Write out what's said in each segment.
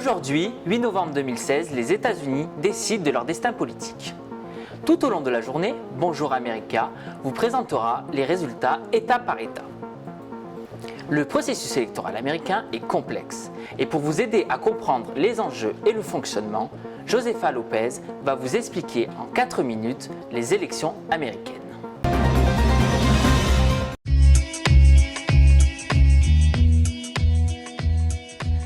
Aujourd'hui, 8 novembre 2016, les États-Unis décident de leur destin politique. Tout au long de la journée, Bonjour America vous présentera les résultats État par État. Le processus électoral américain est complexe et pour vous aider à comprendre les enjeux et le fonctionnement, Josefa Lopez va vous expliquer en 4 minutes les élections américaines.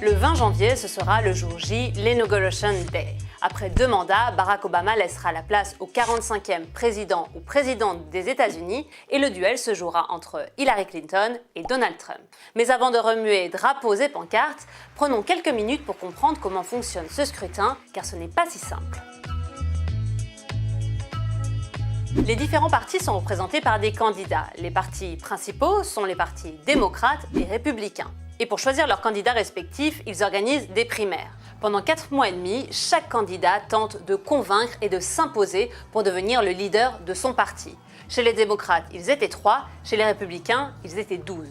Le 20 janvier, ce sera le jour J, l'Inauguration Day. Après 2 mandats, Barack Obama laissera la place au 45e président ou présidente des États-Unis et le duel se jouera entre Hillary Clinton et Donald Trump. Mais avant de remuer drapeaux et pancartes, prenons quelques minutes pour comprendre comment fonctionne ce scrutin, car ce n'est pas si simple. Les différents partis sont représentés par des candidats. Les partis principaux sont les partis démocrates et républicains. Et pour choisir leurs candidats respectifs, ils organisent des primaires. Pendant 4 mois et demi, chaque candidat tente de convaincre et de s'imposer pour devenir le leader de son parti. Chez les démocrates, ils étaient 3, chez les républicains, ils étaient 12.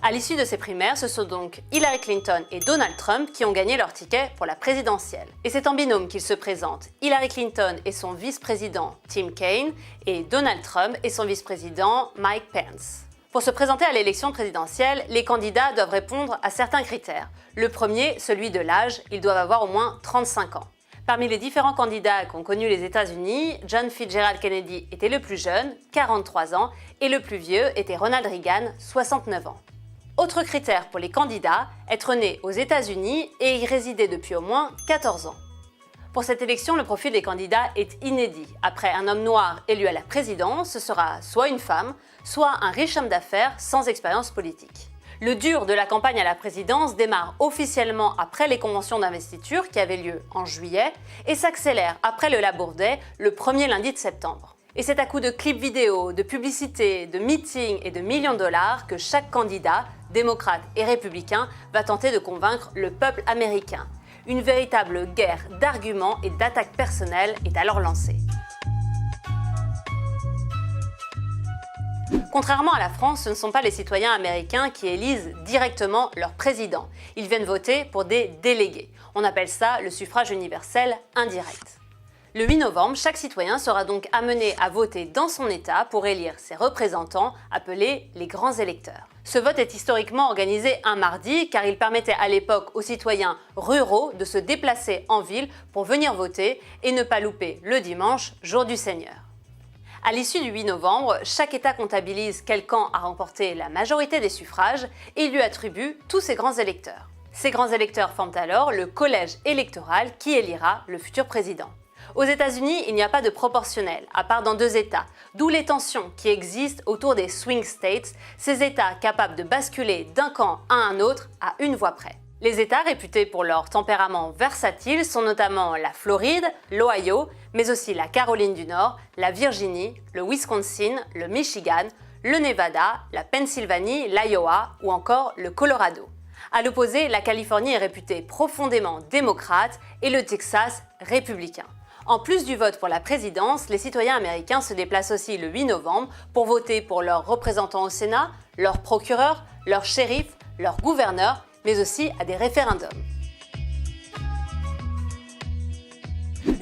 À l'issue de ces primaires, ce sont donc Hillary Clinton et Donald Trump qui ont gagné leur ticket pour la présidentielle. Et c'est en binôme qu'ils se présentent. Hillary Clinton et son vice-président Tim Kaine et Donald Trump et son vice-président Mike Pence. Pour se présenter à l'élection présidentielle, les candidats doivent répondre à certains critères. Le premier, celui de l'âge, ils doivent avoir au moins 35 ans. Parmi les différents candidats qu'ont connus les États-Unis, John Fitzgerald Kennedy était le plus jeune, 43 ans, et le plus vieux était Ronald Reagan, 69 ans. Autre critère pour les candidats, être né aux États-Unis et y résider depuis au moins 14 ans. Pour cette élection, le profil des candidats est inédit. Après un homme noir élu à la présidence, ce sera soit une femme, soit un riche homme d'affaires sans expérience politique. Le dur de la campagne à la présidence démarre officiellement après les conventions d'investiture qui avaient lieu en juillet et s'accélère après le Labor Day, le premier lundi de septembre. Et c'est à coup de clips vidéo, de publicités, de meetings et de millions de dollars que chaque candidat, démocrate et républicain, va tenter de convaincre le peuple américain. Une véritable guerre d'arguments et d'attaques personnelles est alors lancée. Contrairement à la France, ce ne sont pas les citoyens américains qui élisent directement leur président. Ils viennent voter pour des délégués. On appelle ça le suffrage universel indirect. Le 8 novembre, chaque citoyen sera donc amené à voter dans son État pour élire ses représentants, appelés les grands électeurs. Ce vote est historiquement organisé un mardi car il permettait à l'époque aux citoyens ruraux de se déplacer en ville pour venir voter et ne pas louper le dimanche, jour du Seigneur. À l'issue du 8 novembre, chaque État comptabilise quel camp a remporté la majorité des suffrages et lui attribue tous ses grands électeurs. Ces grands électeurs forment alors le collège électoral qui élira le futur président. Aux États-Unis, il n'y a pas de proportionnel, à part dans 2 États, d'où les tensions qui existent autour des swing states, ces États capables de basculer d'un camp à un autre à une voix près. Les États réputés pour leur tempérament versatile sont notamment la Floride, l'Ohio, mais aussi la Caroline du Nord, la Virginie, le Wisconsin, le Michigan, le Nevada, la Pennsylvanie, l'Iowa ou encore le Colorado. À l'opposé, la Californie est réputée profondément démocrate et le Texas républicain. En plus du vote pour la présidence, les citoyens américains se déplacent aussi le 8 novembre pour voter pour leurs représentants au Sénat, leurs procureurs, leurs shérifs, leurs gouverneurs, mais aussi à des référendums.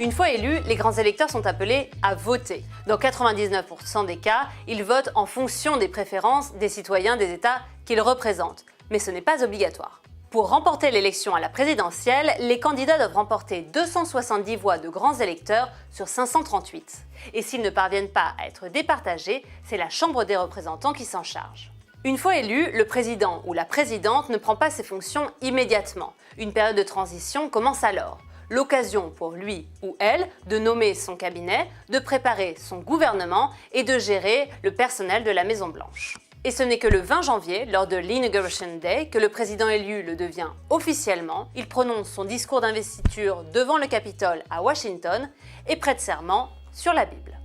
Une fois élus, les grands électeurs sont appelés à voter. Dans 99% des cas, ils votent en fonction des préférences des citoyens des États qu'ils représentent, mais ce n'est pas obligatoire. Pour remporter l'élection à la présidentielle, les candidats doivent remporter 270 voix de grands électeurs sur 538. Et s'ils ne parviennent pas à être départagés, c'est la Chambre des représentants qui s'en charge. Une fois élu, le président ou la présidente ne prend pas ses fonctions immédiatement. Une période de transition commence alors. L'occasion pour lui ou elle de nommer son cabinet, de préparer son gouvernement et de gérer le personnel de la Maison-Blanche. Et ce n'est que le 20 janvier, lors de l'Inauguration Day, que le président élu le devient officiellement. Il prononce son discours d'investiture devant le Capitole à Washington et prête serment sur la Bible.